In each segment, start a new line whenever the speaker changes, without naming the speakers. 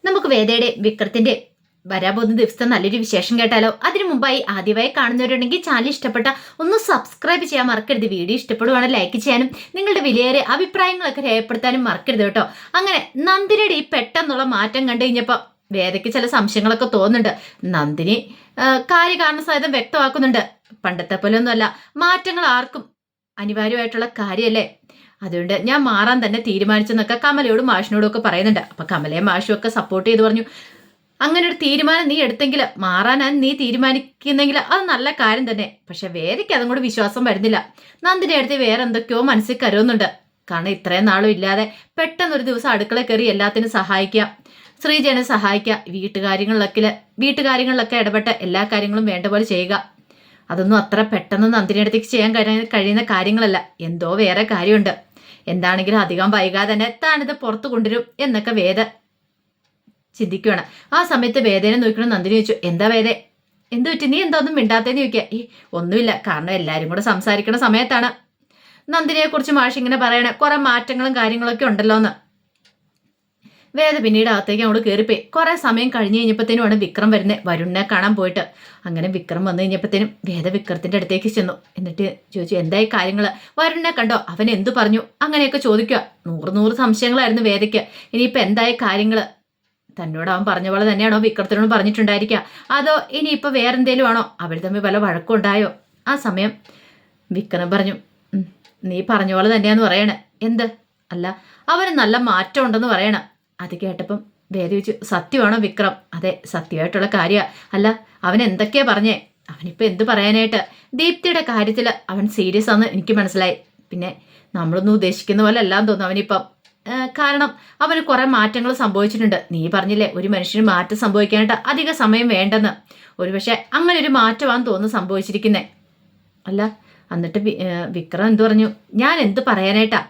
നമുക്ക് വേദയുടെ വിക്രത്തിന്റെ വരാൻ പോകുന്ന ദിവസത്തെ നല്ലൊരു വിശേഷം കേട്ടാലോ. അതിനു മുമ്പായി ആദ്യമായി കാണുന്നവരുണ്ടെങ്കിൽ ചാനൽ ഇഷ്ടപ്പെട്ട ഒന്ന് സബ്സ്ക്രൈബ് ചെയ്യാൻ മറക്കരുത്. വീഡിയോ ഇഷ്ടപ്പെടുവാണെങ്കിൽ ലൈക്ക് ചെയ്യാനും നിങ്ങളുടെ വിലയേറെ അഭിപ്രായങ്ങളൊക്കെ രേഖപ്പെടുത്താനും മറക്കരുത് കേട്ടോ. അങ്ങനെ നന്ദിനിയുടെ ഈ പെട്ടെന്നുള്ള മാറ്റം കണ്ടു കഴിഞ്ഞപ്പോൾ വേദയ്ക്ക് ചില സംശയങ്ങളൊക്കെ തോന്നുന്നുണ്ട്. നന്ദിനി കാര്യകാരണ സഹിതം വ്യക്തമാക്കുന്നുണ്ട്. പണ്ടത്തെ പോലെ ഒന്നുമല്ല, മാറ്റങ്ങൾ ആർക്കും അനിവാര്യമായിട്ടുള്ള കാര്യമല്ലേ, അതുകൊണ്ട് ഞാൻ മാറാൻ തന്നെ തീരുമാനിച്ചെന്നൊക്കെ കമലയോടും മാഷിനോടും ഒക്കെ പറയുന്നുണ്ട്. അപ്പൊ കമലയും മാഷും ഒക്കെ സപ്പോർട്ട് ചെയ്ത് പറഞ്ഞു, അങ്ങനെ ഒരു തീരുമാനം നീ എടുത്തെങ്കിൽ, മാറാനാണ് നീ തീരുമാനിക്കുന്നെങ്കിൽ അത് നല്ല കാര്യം തന്നെ. പക്ഷെ വേദയ്ക്ക് അതും കൂടെ വിശ്വാസം വരുന്നില്ല. നന്ദിനി അടുത്ത് വേറെ എന്തൊക്കെയോ മനസ്സിൽ കരുതുന്നുണ്ട്. കാരണം ഇത്രയും നാളും ഇല്ലാതെ പെട്ടെന്നൊരു ദിവസം അടുക്കള കയറി എല്ലാത്തിനും സഹായിക്കുക, ശ്രീജനെ സഹായിക്കുക, വീട്ടുകാര്യങ്ങളിലൊക്കെ ഇടപെട്ട് എല്ലാ കാര്യങ്ങളും വേണ്ട പോലെ ചെയ്യുക, അതൊന്നും അത്ര പെട്ടെന്ന് നന്ദിനി അടുത്തേക്ക് ചെയ്യാൻ കഴിയുന്ന കാര്യങ്ങളല്ല. എന്തോ വേറെ കാര്യമുണ്ട്. എന്താണെങ്കിലും അധികം വൈകാതെ തന്നെ താനിത് പുറത്തു കൊണ്ടുവരും എന്നൊക്കെ വേദ ചിന്തിക്കുകയാണ്. ആ സമയത്ത് വേദേനെ നോക്കണം. നന്ദിനി ചോദിച്ചു, എന്താ വേദേ, എന്തു പറ്റി, നീ എന്താ ഒന്നും മിണ്ടാത്തേന്ന് ചോദിക്കുക. ഒന്നുമില്ല, കാരണം എല്ലാവരും കൂടെ സംസാരിക്കുന്ന സമയത്താണ് നന്ദിനിയെ കുറിച്ച് മാഷ് ഇങ്ങനെ പറയണേ, കുറെ മാറ്റങ്ങളും കാര്യങ്ങളൊക്കെ ഉണ്ടല്ലോ എന്ന്. വേദ പിന്നീട് അകത്തേക്ക് അങ്ങോട്ട് കയറിപ്പോയി. കുറെ സമയം കഴിഞ്ഞ് കഴിഞ്ഞപ്പോഴത്തേനുമാണ് വിക്രം വരുന്നത്, വരുണിനെ കാണാൻ പോയിട്ട്. അങ്ങനെ വിക്രം വന്നു കഴിഞ്ഞപ്പോഴത്തേനും വേദ വിക്രത്തിന്റെ അടുത്തേക്ക് ചെന്നു. എന്നിട്ട് ചോദിച്ചു, എന്തായി കാര്യങ്ങൾ, വരുണിനെ കണ്ടോ, അവൻ എന്തു പറഞ്ഞു, അങ്ങനെയൊക്കെ ചോദിക്കുക. നൂറ് സംശയങ്ങളായിരുന്നു വേദയ്ക്ക്. ഇനിയിപ്പോൾ എന്തായി കാര്യങ്ങൾ, തന്നോട് അവൻ പറഞ്ഞ പോലെ തന്നെയാണോ വിക്രത്തിനോട് പറഞ്ഞിട്ടുണ്ടായിരിക്കുക, അതോ ഇനിയിപ്പോൾ വേറെന്തേലും ആണോ, അവർ തമ്മിൽ വല്ല വഴക്കുണ്ടായോ? ആ സമയം വിക്രം പറഞ്ഞു, നീ പറഞ്ഞ പോലെ തന്നെയാന്ന് പറയണേ. എന്ത്? അല്ല, അവന് നല്ല മാറ്റം ഉണ്ടെന്ന് പറയണം. അത് കേട്ടപ്പം വേദ ചോദിച്ചു, സത്യമാണോ വിക്രം? അതെ, സത്യമായിട്ടുള്ള കാര്യമാണ്. അല്ല, അവൻ എന്തൊക്കെയാ പറഞ്ഞേ? അവനിപ്പോൾ എന്ത് പറയാനായിട്ട്? ദീപ്തിയുടെ കാര്യത്തിൽ അവൻ സീരിയസ് ആണെന്ന് എനിക്ക് മനസ്സിലായി. പിന്നെ നമ്മളൊന്നും ഉദ്ദേശിക്കുന്ന പോലെ എല്ലാം തോന്നുന്നു അവനിപ്പം. കാരണം അവന് കുറെ മാറ്റങ്ങൾ സംഭവിച്ചിട്ടുണ്ട്. നീ പറഞ്ഞില്ലേ ഒരു മനുഷ്യന് മാറ്റം സംഭവിക്കാനായിട്ട് അധിക സമയം വേണ്ടെന്ന്. ഒരുപക്ഷെ അങ്ങനെ ഒരു മാറ്റമാണെന്ന് തോന്നുന്നു സംഭവിച്ചിരിക്കുന്നേ. അല്ല, എന്നിട്ട് വിക്രം എന്തു പറഞ്ഞു? ഞാൻ എന്ത് പറയാനായിട്ടാ?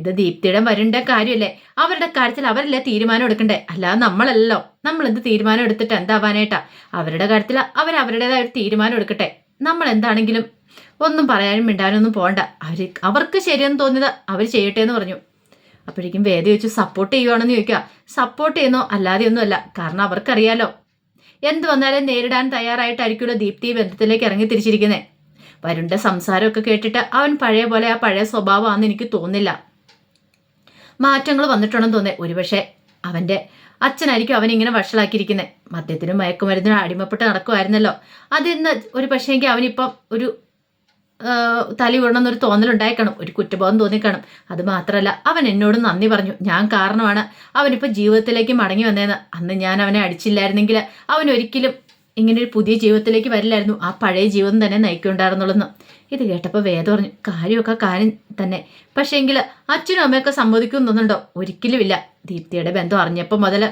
ഇത് ദീപ്തിയുടെ വരുണ്ട കാര്യമല്ലേ, അവരുടെ കാര്യത്തിൽ അവരല്ലേ തീരുമാനം എടുക്കണ്ടേ, അല്ലാതെ നമ്മളല്ലല്ലോ. നമ്മൾ എന്ത് തീരുമാനം എടുത്തിട്ട് എന്താവാനായിട്ടാ? അവരുടെ കാര്യത്തിൽ അവരവരുടേതായ ഒരു തീരുമാനം എടുക്കട്ടെ. നമ്മൾ എന്താണെങ്കിലും ഒന്നും പറയാനും മിണ്ടാനും ഒന്നും പോകണ്ട. അവർക്ക് ശരിയെന്ന് തോന്നിയത് അവർ ചെയ്യട്ടെ എന്ന് പറഞ്ഞു. അപ്പോഴേക്കും വേദ ചോദിച്ചു, സപ്പോർട്ട് ചെയ്യുവാണെന്ന് ചോദിക്കുക. സപ്പോർട്ട് ചെയ്യുന്നോ അല്ലാതെ ഒന്നുമല്ല, കാരണം അവർക്കറിയാലോ എന്ത് വന്നാലും നേരിടാൻ തയ്യാറായിട്ടായിരിക്കുമല്ലോ ദീപ്തി ബന്ധത്തിലേക്ക് ഇറങ്ങി തിരിച്ചിരിക്കുന്നത്. വരുണിന്റെ സംസാരമൊക്കെ കേട്ടിട്ട് അവൻ പഴയ പോലെ ആ പഴയ സ്വഭാവമാണെന്ന് എനിക്ക് തോന്നുന്നില്ല. മാറ്റങ്ങൾ വന്നിട്ടുണ്ടെന്ന് തോന്നേ. ഒരുപക്ഷെ അവന്റെ അച്ഛനായിരിക്കും അവനിങ്ങനെ വഷളാക്കിയിരിക്കുന്നത്. മദ്യത്തിനും മയക്കുമരുന്നിനും അടിമപ്പെട്ട് നടക്കുമായിരുന്നല്ലോ. അതിന്ന് ഒരു പക്ഷേങ്കിൽ അവനിപ്പം ഒരു തലി വിടണമെന്നൊരു തോന്നലുണ്ടായിക്കാണും, ഒരു കുറ്റബോധം തോന്നിക്കാണും. അത് മാത്രമല്ല, അവൻ എന്നോട് നന്ദി പറഞ്ഞു. ഞാൻ കാരണമാണ് അവനിപ്പോൾ ജീവിതത്തിലേക്ക് മടങ്ങി വന്നതെന്ന്. അന്ന് ഞാൻ അവനെ അടിച്ചില്ലായിരുന്നെങ്കിൽ അവൻ ഒരിക്കലും ഇങ്ങനൊരു പുതിയ ജീവിതത്തിലേക്ക് വരില്ലായിരുന്നു. ആ പഴയ ജീവിതം തന്നെ നയിക്കുണ്ടായിരുന്നുള്ളെന്ന്. ഇത് കേട്ടപ്പോൾ വേദ പറഞ്ഞു, കാര്യമൊക്കെ കാര്യം തന്നെ, പക്ഷേ എങ്കിൽ അച്ഛനും അമ്മയൊക്കെ സമ്മതിക്കും തോന്നുന്നുണ്ടോ? ഒരിക്കലുമില്ല. ദീപ്തിയുടെ ബന്ധം അറിഞ്ഞപ്പോൾ മുതൽ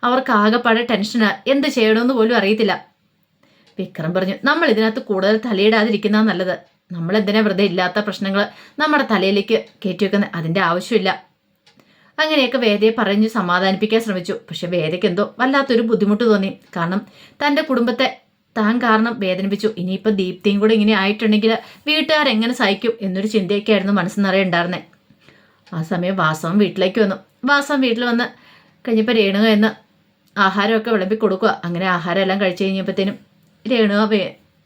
അവർക്ക് ആകെപ്പാടെ ടെൻഷനാണ്, എന്ത് ചെയ്യണമെന്ന് പോലും അറിയത്തില്ല. വിക്രം പറഞ്ഞു, നമ്മൾ ഇതിനകത്ത് കൂടുതൽ തലയിടാതിരിക്കുന്നതാണ് നല്ലത്. നമ്മൾ എന്തിനാ വെറുതെ ഇല്ലാത്ത പ്രശ്നങ്ങൾ നമ്മുടെ തലയിലേക്ക് കയറ്റിവെക്കുന്നത്? അതിൻ്റെ ആവശ്യമില്ല. അങ്ങനെയൊക്കെ വേദയെ പറഞ്ഞ് സമാധാനിപ്പിക്കാൻ ശ്രമിച്ചു. പക്ഷെ വേദയ്ക്ക് എന്തോ വല്ലാത്തൊരു ബുദ്ധിമുട്ട് തോന്നി. കാരണം തൻ്റെ കുടുംബത്തെ താൻ കാരണം വേദനിപ്പിച്ചു. ഇനിയിപ്പോൾ ദീപ്തിയും കൂടെ ഇങ്ങനെ ആയിട്ടുണ്ടെങ്കിൽ വീട്ടുകാരെങ്ങനെ സഹിക്കും എന്നൊരു ചിന്തയൊക്കെ ആയിരുന്നു മനസ്സിൽ നിറയെ ഉണ്ടായിരുന്നത്. ആ സമയം വാസവൻ വീട്ടിലേക്ക് വന്നു. വാസവൻ വീട്ടിൽ വന്ന് കഴിഞ്ഞപ്പോൾ രേണുക എന്ന് ആഹാരമൊക്കെ വിളമ്പി കൊടുക്കുക. അങ്ങനെ ആഹാരം എല്ലാം കഴിച്ചു കഴിഞ്ഞപ്പോഴത്തേനും രേണുക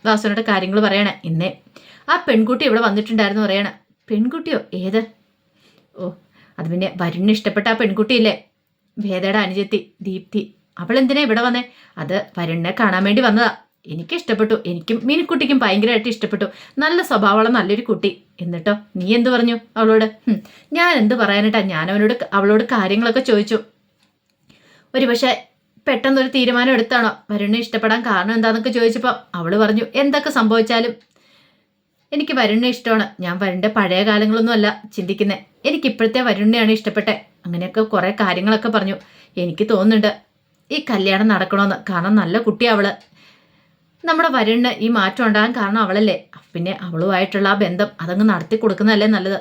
വാസവനോട് കാര്യങ്ങൾ പറയണേ. ഇന്നേ ആ പെൺകുട്ടി ഇവിടെ വന്നിട്ടുണ്ടായിരുന്നു പറയണേ. പെൺകുട്ടിയോ? ഏത്? ഓ, അത് പിന്നെ വരുണിന് ഇഷ്ടപ്പെട്ട ആ പെൺകുട്ടിയില്ലേ, വേദയുടെ അനുജത്തി ദീപ്തി. അവൾ എന്തിനാ ഇവിടെ വന്നേ? അത് വരുണിനെ കാണാൻ വേണ്ടി വന്നതാ. എനിക്ക് ഇഷ്ടപ്പെട്ടു, എനിക്കും മീനുക്കുട്ടിക്കും ഭയങ്കരമായിട്ട് ഇഷ്ടപ്പെട്ടു. നല്ല സ്വഭാവമുള്ള നല്ലൊരു കുട്ടി. എന്നിട്ടോ നീ എന്ത് പറഞ്ഞു അവളോട്? ഞാൻ എന്ത് പറയാനായിട്ടാ, ഞാൻ അവളോട് കാര്യങ്ങളൊക്കെ ചോദിച്ചു. ഒരുപക്ഷെ പെട്ടെന്നൊരു തീരുമാനം എടുത്താണോ വരുണിനെ ഇഷ്ടപ്പെടാൻ കാരണം എന്താണെന്നൊക്കെ ചോദിച്ചപ്പോൾ അവള് പറഞ്ഞു, എന്തൊക്കെ സംഭവിച്ചാലും എനിക്ക് വരുണിനെ ഇഷ്ടമാണ്. ഞാൻ വരുണിൻ്റെ പഴയ കാലങ്ങളൊന്നും അല്ല ചിന്തിക്കുന്നത്, എനിക്ക് ഇപ്പോഴത്തെ വരുണിനെയാണ് ഇഷ്ടപ്പെട്ടെ. അങ്ങനെയൊക്കെ കുറേ കാര്യങ്ങളൊക്കെ പറഞ്ഞു. എനിക്ക് തോന്നുന്നുണ്ട് ഈ കല്യാണം നടക്കണമെന്ന്. കാരണം നല്ല കുട്ടിയാണ് അവള്. നമ്മുടെ വരുണിന് ഈ മാറ്റം ഉണ്ടാകാൻ കാരണം അവളല്ലേ. പിന്നെ അവളുമായിട്ടുള്ള ആ ബന്ധം അതങ്ങ് നടത്തി കൊടുക്കുന്നതല്ലേ നല്ലത്.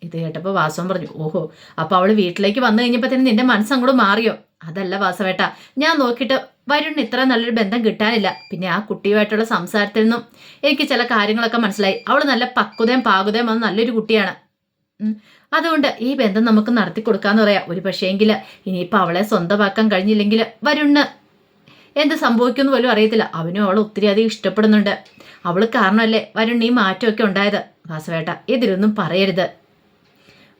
ഇത് കേട്ടപ്പോൾ വാസവൻ പറഞ്ഞു, ഓഹോ, അപ്പോൾ അവൾ വീട്ടിലേക്ക് വന്നു കഴിഞ്ഞപ്പോൾ തന്നെ നിന്റെ മനസ്സങ്ങോട്ട് മാറിയോ? അതല്ല വാസവേട്ട, ഞാൻ നോക്കിയിട്ട് വരുണിന് ഇത്ര നല്ലൊരു ബന്ധം കിട്ടാനില്ല. പിന്നെ ആ കുട്ടിയുമായിട്ടുള്ള സംസാരത്തിൽ നിന്നും എനിക്ക് ചില കാര്യങ്ങളൊക്കെ മനസ്സിലായി. അവൾ നല്ല പക്വതയും പാകുതയും വന്ന് നല്ലൊരു കുട്ടിയാണ്. അതുകൊണ്ട് ഈ ബന്ധം നമുക്ക് നടത്തി കൊടുക്കാന്ന് പറയാം. ഒരു പക്ഷേങ്കിൽ ഇനിയിപ്പോൾ അവളെ സ്വന്തമാക്കാൻ കഴിഞ്ഞില്ലെങ്കിൽ വരുണ് എന്ത് സംഭവിക്കുമെന്ന് പോലും അറിയത്തില്ല. അവനും അവൾ ഒത്തിരി അധികം ഇഷ്ടപ്പെടുന്നുണ്ട്. അവൾ കാരണമല്ലേ വരുൺ ഈ മാറ്റമൊക്കെ ഉണ്ടായത്. വാസുവേട്ട ഇതിലൊന്നും പറയരുത്.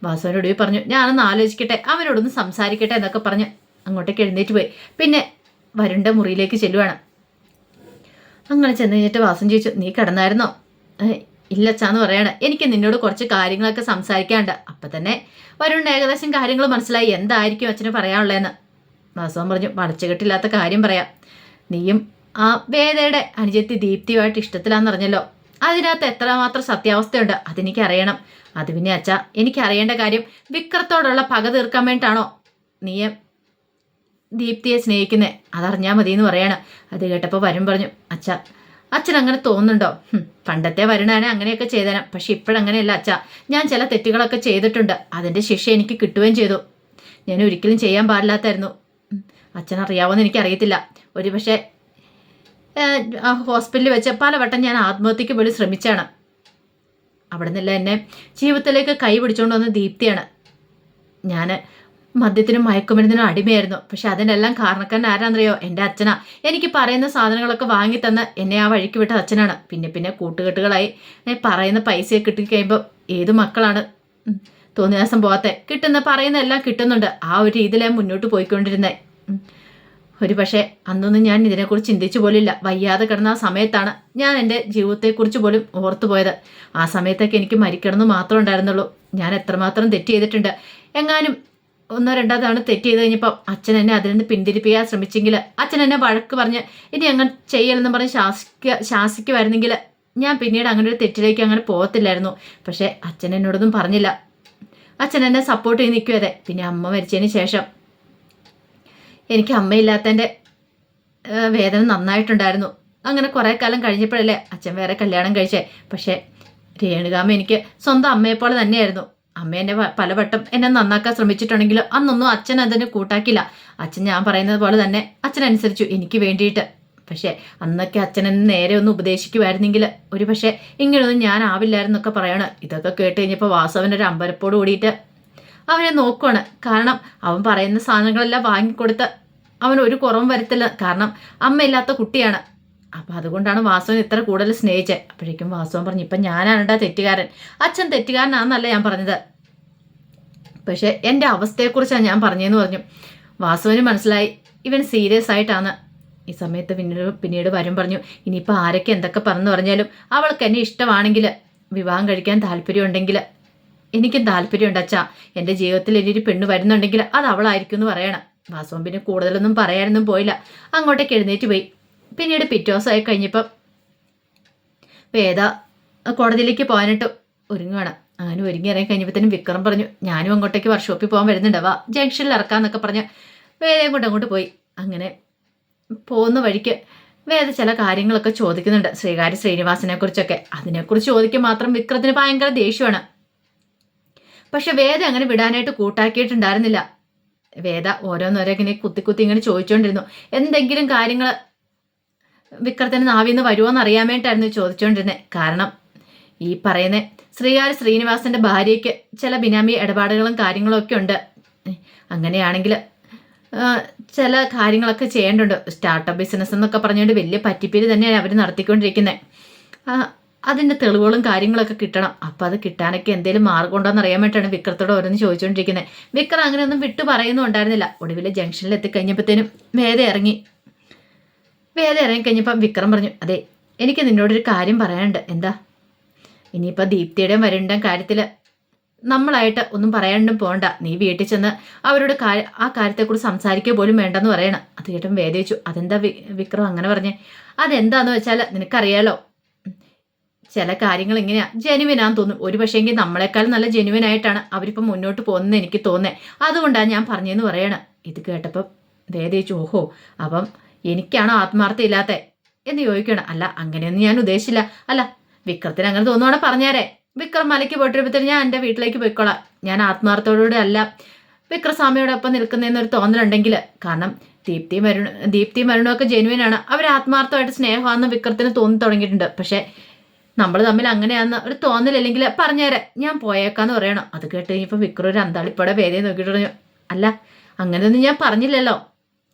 വാസുവിനോട് പറഞ്ഞു, ഞാനൊന്ന് ആലോചിക്കട്ടെ, അവനോടൊന്ന് സംസാരിക്കട്ടെ എന്നൊക്കെ പറഞ്ഞ് അങ്ങോട്ടേക്ക് എഴുന്നേറ്റ് പോയി. പിന്നെ വരുണിൻ്റെ മുറിയിലേക്ക് ചെല്ലുവാണ്. അങ്ങനെ ചെന്ന് കഴിഞ്ഞിട്ട് വാസൻ ചോദിച്ചു, നീ കിടന്നായിരുന്നോ? ഇല്ലച്ചാന്ന് പറയാണ്. എനിക്ക് നിന്നോട് കുറച്ച് കാര്യങ്ങളൊക്കെ സംസാരിക്കാനുണ്ട്. അപ്പം തന്നെ വരുണിന് ഏകദേശം കാര്യങ്ങൾ മനസ്സിലായി എന്തായിരിക്കും അച്ഛന് പറയാനുള്ളതെന്ന്. വാസവൻ പറഞ്ഞു, വളച്ചുകെട്ടില്ലാത്ത കാര്യം പറയാം. നീയും ആ വേദയുടെ അനുജത്തി ദീപ്തിയുമായിട്ട് ഇഷ്ടത്തിലാന്ന് പറഞ്ഞല്ലോ. അതിനകത്ത് എത്രമാത്രം സത്യാവസ്ഥയുണ്ട് അതെനിക്ക് അറിയണം. അത് പിന്നെ അച്ഛാ, എനിക്ക് അറിയേണ്ട കാര്യം വിക്രത്തോടുള്ള പക തീർക്കാൻ വേണ്ടിയിട്ടാണോ നീ ദീപ്തിയെ സ്നേഹിക്കുന്നേ? അതറിഞ്ഞാൽ മതി എന്ന് പറയാണ്. അത് കേട്ടപ്പോൾ വരുൺ പറഞ്ഞു, അച്ഛാ അച്ഛൻ അങ്ങനെ തോന്നുന്നുണ്ടോ? പണ്ടത്തെ വരുണാനെ അങ്ങനെയൊക്കെ ചെയ്തേനെ. പക്ഷെ ഇപ്പോഴങ്ങനെയല്ല അച്ഛാ. ഞാൻ ചില തെറ്റുകളൊക്കെ ചെയ്തിട്ടുണ്ട്. അതിൻ്റെ ശിക്ഷ എനിക്ക് കിട്ടുകയും ചെയ്തു. ഞാൻ ഒരിക്കലും ചെയ്യാൻ പാടില്ലാത്തായിരുന്നു. അച്ഛനറിയാവോന്ന് എനിക്കറിയത്തില്ല. ഒരു പക്ഷേ ഹോസ്പിറ്റലിൽ വെച്ച് പലവട്ടം ഞാൻ ആത്മഹത്യക്ക് പോലും ശ്രമിച്ചാണ്. അവിടെ നിന്നല്ല എന്നെ ജീവിതത്തിലേക്ക് കൈ പിടിച്ചുകൊണ്ട് വന്ന ദീപ്തിയാണ്. ഞാൻ മദ്യത്തിനും മയക്കുമരുന്നിനും അടിമയായിരുന്നു. പക്ഷെ അതിനെല്ലാം കാരണക്കാരൻ ആരാന്നറിയോ? എൻ്റെ അച്ഛനാ. എനിക്ക് പറയുന്ന സാധനങ്ങളൊക്കെ വാങ്ങിത്തന്ന് എന്നെ ആ വഴിക്ക് വിട്ട അച്ഛനാണ്. പിന്നെ കൂട്ടുകെട്ടുകളായി പറയുന്ന പൈസയൊക്കെ കിട്ടിക്കഴിയുമ്പോൾ ഏത് മക്കളാണ് തോന്നിയ ദിവസം പോകാത്തെ? പറയുന്ന എല്ലാം കിട്ടുന്നുണ്ട്. ആ ഒരു രീതിയിലാണ് മുന്നോട്ട് പോയിക്കൊണ്ടിരുന്നത്. ഒരു പക്ഷേ അന്നൊന്നും ഞാൻ ഇതിനെക്കുറിച്ച് ചിന്തിച്ചു പോലില്ല. വയ്യാതെ കിടന്ന ആ സമയത്താണ് ഞാൻ എൻ്റെ ജീവിതത്തെക്കുറിച്ച് പോലും ഓർത്തുപോയത്. ആ സമയത്തൊക്കെ എനിക്ക് മരിക്കണമെന്ന് മാത്രമേ ഉണ്ടായിരുന്നുള്ളൂ. ഞാൻ എത്രമാത്രം തെറ്റ് ചെയ്തിട്ടുണ്ട്. എങ്ങാനും 1-2 തവണ തെറ്റ് ചെയ്ത് കഴിഞ്ഞപ്പം അച്ഛൻ എന്നെ അതിൽ നിന്ന് പിന്തിരിപ്പിക്കാൻ ശ്രമിച്ചെങ്കിൽ, അച്ഛൻ എന്നെ വഴക്ക് പറഞ്ഞ് ഇനി അങ്ങനെ ചെയ്യലെന്ന് പറഞ്ഞ് ശാസിക്കുമായിരുന്നെങ്കിൽ ഞാൻ പിന്നീട് അങ്ങനെ ഒരു തെറ്റിലേക്ക് അങ്ങനെ പോകത്തില്ലായിരുന്നു. പക്ഷേ അച്ഛൻ എന്നോടൊന്നും പറഞ്ഞില്ല. അച്ഛൻ എന്നെ സപ്പോർട്ട് ചെയ്ത് നിൽക്കുവതെ. പിന്നെ അമ്മ മരിച്ചതിന് ശേഷം എനിക്ക് അമ്മയില്ലാത്തതിൻ്റെ വേദന നന്നായിട്ടുണ്ടായിരുന്നു. അങ്ങനെ കുറേ കാലം കഴിഞ്ഞപ്പോഴല്ലേ അച്ഛൻ വേറെ കല്യാണം കഴിച്ചേ. പക്ഷേ രേണുകാമ്മ എനിക്ക് സ്വന്തം അമ്മയെപ്പോലെ തന്നെയായിരുന്നു. അമ്മ എന്നെ പലവട്ടം എന്നെ നന്നാക്കാൻ ശ്രമിച്ചിട്ടുണ്ടെങ്കിലും അന്നൊന്നും അച്ഛൻ അതിന് കൂട്ടാക്കില്ല. അച്ഛൻ ഞാൻ പറയുന്നത് പോലെ തന്നെ അച്ഛനനുസരിച്ചു എനിക്ക് വേണ്ടിയിട്ട്. പക്ഷേ അന്നൊക്കെ അച്ഛനെന്ന് നേരെ ഒന്ന് ഉപദേശിക്കുമായിരുന്നെങ്കിൽ ഒരു പക്ഷേ ഇങ്ങനെയൊന്നും ഞാൻ ആവില്ലായിരുന്നൊക്കെ പറയാണ്. ഇതൊക്കെ കേട്ട് കഴിഞ്ഞപ്പോൾ വാസവനൊരു അമ്പരപ്പോട് കൂടിയിട്ട് അവനെ നോക്കുവാണ്. കാരണം അവൻ പറയുന്ന സാധനങ്ങളെല്ലാം വാങ്ങിക്കൊടുത്ത് അവൻ ഒരു കുറവും വരുത്തില്ല. കാരണം അമ്മയില്ലാത്ത കുട്ടിയാണ്. അപ്പം അതുകൊണ്ടാണ് വാസവൻ ഇത്ര കൂടുതൽ സ്നേഹിച്ചത്. അപ്പോഴേക്കും വാസവൻ പറഞ്ഞു, ഇപ്പം ഞാനാണ് തെറ്റുകാരൻ. അച്ഛൻ തെറ്റുകാരനാണെന്നല്ല ഞാൻ പറഞ്ഞത്. പക്ഷേ എൻ്റെ അവസ്ഥയെക്കുറിച്ചാണ് ഞാൻ പറഞ്ഞതെന്ന് പറഞ്ഞു. വാസവന് മനസ്സിലായി ഇവൻ സീരിയസ് ആയിട്ടാണ്. ഈ സമയത്ത് പിന്നീട് വരും പറഞ്ഞു, ഇനിയിപ്പോൾ ആരൊക്കെ എന്തൊക്കെ പറഞ്ഞാലും അവൾക്ക് എന്നെ ഇഷ്ടമാണെങ്കിൽ, വിവാഹം കഴിക്കാൻ താല്പര്യമുണ്ടെങ്കിൽ എനിക്കും താല്പര്യമുണ്ട് അച്ഛാ. എൻ്റെ ജീവിതത്തിൽ ഇനിയൊരു പെണ്ണ് വരുന്നുണ്ടെങ്കിൽ അത് അവളായിരിക്കും എന്ന് പറയണം. വാസവൻ പിന്നെ കൂടുതലൊന്നും പറയാനൊന്നും പോയില്ല. അങ്ങോട്ടേക്ക് എഴുന്നേറ്റ് പോയി. പിന്നീട് പിറ്റേ ദിവസമായി കഴിഞ്ഞപ്പം വേദ കോടതിയിലേക്ക് പോകാനായിട്ട് ഒരുങ്ങുകയാണ്. അങ്ങനെ ഒരുങ്ങി ഇറങ്ങി കഴിഞ്ഞപ്പോഴത്തേനും വിക്രം പറഞ്ഞു, ഞാനും അങ്ങോട്ടേക്ക് വർക്ക്ഷോപ്പിൽ പോകാൻ വരുന്നുണ്ട്, വാ ജംഗ്ഷനിൽ ഇറക്കാമെന്നൊക്കെ പറഞ്ഞ് വേദയും കൊണ്ട് അങ്ങോട്ട് പോയി. അങ്ങനെ പോകുന്ന വഴിക്ക് വേദ ചില കാര്യങ്ങളൊക്കെ ചോദിക്കുന്നുണ്ട് ശ്രീനിവാസനെ കുറിച്ചൊക്കെ. അതിനെക്കുറിച്ച് ചോദിക്കാൻ മാത്രം വിക്രത്തിന് ഭയങ്കര ദേഷ്യമാണ്. പക്ഷെ വേദ അങ്ങനെ വിടാനായിട്ട് കൂട്ടാക്കിയിട്ടുണ്ടായിരുന്നില്ല. വേദ ഓരോന്നോരോങ്ങനെ കുത്തി ഇങ്ങനെ ചോദിച്ചുകൊണ്ടിരുന്നു. എന്തെങ്കിലും കാര്യങ്ങൾ വിക്രത്തിന് നാവിന്ന് വരുമോയെന്ന് അറിയാൻ വേണ്ടിയിട്ടായിരുന്നു ചോദിച്ചുകൊണ്ടിരുന്നത്. കാരണം ഈ പറയുന്ന ശ്രീനിവാസന്റെ ഭാര്യയ്ക്ക് ചില ബിനാമി ഇടപാടുകളും കാര്യങ്ങളും ഒക്കെ ഉണ്ട്. അങ്ങനെയാണെങ്കിൽ ചില കാര്യങ്ങളൊക്കെ ചെയ്യേണ്ടതുണ്ട്. സ്റ്റാർട്ടപ്പ് ബിസിനസ് എന്നൊക്കെ പറഞ്ഞുകൊണ്ട് വലിയ പറ്റിപ്പേര് തന്നെയാണ് അവർ നടത്തിക്കൊണ്ടിരിക്കുന്നത്. അതിൻ്റെ തെളിവുകളും കാര്യങ്ങളൊക്കെ കിട്ടണം. അപ്പം അത് കിട്ടാനൊക്കെ എന്തെങ്കിലും മാർഗം ഉണ്ടോ എന്ന് അറിയാൻ വേണ്ടിയിട്ടാണ് വിക്രത്തോട് ഓരോന്ന് ചോദിച്ചുകൊണ്ടിരിക്കുന്നത്. വിക്രം അങ്ങനെയൊന്നും വിട്ടു പറയുന്നും ഉണ്ടായിരുന്നില്ല. ഒടുവിൽ ജംഗ്ഷനിൽ എത്തിക്കഴിഞ്ഞപ്പോഴത്തേനും വേദ ഇറങ്ങി കഴിഞ്ഞപ്പം വിക്രം പറഞ്ഞു, അതെ എനിക്ക് നിന്നോടൊരു കാര്യം പറയാനുണ്ട്. എന്താ? ഇനിയിപ്പോൾ ദീപ്തിയുടെയും വരുണിൻ്റെയും കാര്യത്തിൽ നമ്മളായിട്ട് ഒന്നും പറയാണ്ടും പോകണ്ട. നീ വീട്ടിൽ ചെന്ന് അവരോട് ആ കാര്യത്തെക്കുറിച്ച് സംസാരിക്കുക പോലും വേണ്ടെന്ന് പറയണം. അത് കേട്ടും വേദ ചോദിച്ചു, അതെന്താ വിക്രം അങ്ങനെ പറഞ്ഞേ? അതെന്താന്ന് വെച്ചാൽ നിനക്കറിയാലോ, ചില കാര്യങ്ങൾ ഇങ്ങനെയാ ജെനുവിനാന്ന് തോന്നും. ഒരു പക്ഷേങ്കിൽ നമ്മളെക്കാൾ നല്ല ജെനുവിനായിട്ടാണ് അവരിപ്പം മുന്നോട്ട് പോകുന്നത് എനിക്ക് തോന്നേ. അതുകൊണ്ടാണ് ഞാൻ പറഞ്ഞതെന്ന് പറയണം. ഇത് കേട്ടപ്പം വേദ ചോദിച്ചു, ഓഹോ അപ്പം എനിക്കാണോ ആത്മാർത്ഥം ഇല്ലാത്ത എന്ന് ചോദിക്കണം. അല്ല അങ്ങനെയൊന്നും ഞാൻ ഉദ്ദേശിച്ചില്ല. അല്ല വിക്രത്തിന് അങ്ങനെ തോന്നുവാണെ പറഞ്ഞേരെ. വിക്രം മലയ്ക്ക് പോയിട്ടിരുമ്പത്തിന് ഞാൻ എൻ്റെ വീട്ടിലേക്ക് പോയിക്കോളാം. ഞാൻ ആത്മാർത്ഥത്തോടുകൂടി അല്ല വിക്രസ്വാമിയോടൊപ്പം നിൽക്കുന്നതെന്നൊരു തോന്നലുണ്ടെങ്കിൽ. കാരണം ദീപ്തിയും വരുണും ഒക്കെ ജെനുവിനാണ്. അവർ ആത്മാർത്ഥമായിട്ട് സ്നേഹമാണെന്ന് വിക്രത്തിന് തോന്നി തുടങ്ങിയിട്ടുണ്ട്. പക്ഷേ നമ്മൾ തമ്മിൽ അങ്ങനെയാന്ന് ഒരു തോന്നലില്ലെങ്കിൽ പറഞ്ഞേരെ ഞാൻ പോയേക്കാന്ന് പറയണം. അത് കേട്ട് കഴിഞ്ഞപ്പോൾ വിക്രം ഒരു അന്താളിപ്പോടെ വേദയെ നോക്കിയിട്ട് പറഞ്ഞു, അല്ല അങ്ങനെയൊന്നും ഞാൻ പറഞ്ഞില്ലല്ലോ.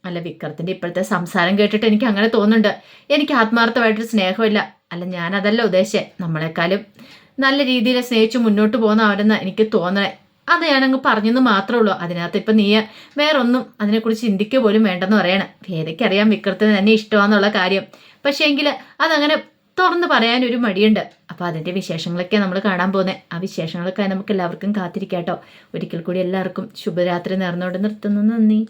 അല്ല വിക്രത്തിൻ്റെ ഇപ്പോഴത്തെ സംസാരം കേട്ടിട്ട് എനിക്ക് അങ്ങനെ തോന്നുന്നുണ്ട്. എനിക്ക് ആത്മാർത്ഥമായിട്ടൊരു സ്നേഹമില്ല. അല്ല ഞാനതല്ല ഉദ്ദേശിച്ചത്, നമ്മളെക്കാളും നല്ല രീതിയിൽ സ്നേഹിച്ച് മുന്നോട്ട് പോകുന്ന അവരെന്ന് എനിക്ക് തോന്നണേ. അത് ഞാനങ്ങ് പറഞ്ഞെന്ന് മാത്രമേ ഉള്ളൂ. അതിനകത്ത് ഇപ്പം നീ വേറൊന്നും അതിനെക്കുറിച്ച് ചിന്തിക്കുക പോലും വേണ്ടെന്ന് പറയണം. വേദയ്ക്കറിയാം വിക്രത്തിന് തന്നെ ഇഷ്ടമാണെന്നുള്ള കാര്യം. പക്ഷേ എങ്കിൽ അതങ്ങനെ തുറന്ന് പറയാനൊരു മടിയുണ്ട്. അപ്പോൾ അതിൻ്റെ വിശേഷങ്ങളൊക്കെ നമ്മൾ കാണാൻ പോകുന്നത്. ആ വിശേഷങ്ങളൊക്കെ നമുക്ക് എല്ലാവർക്കും കാത്തിരിക്കാം കേട്ടോ. ഒരിക്കൽ കൂടി എല്ലാവർക്കും ശുഭരാത്രി നേർന്നുകൊണ്ട് നിർത്തുന്നു. നന്ദി.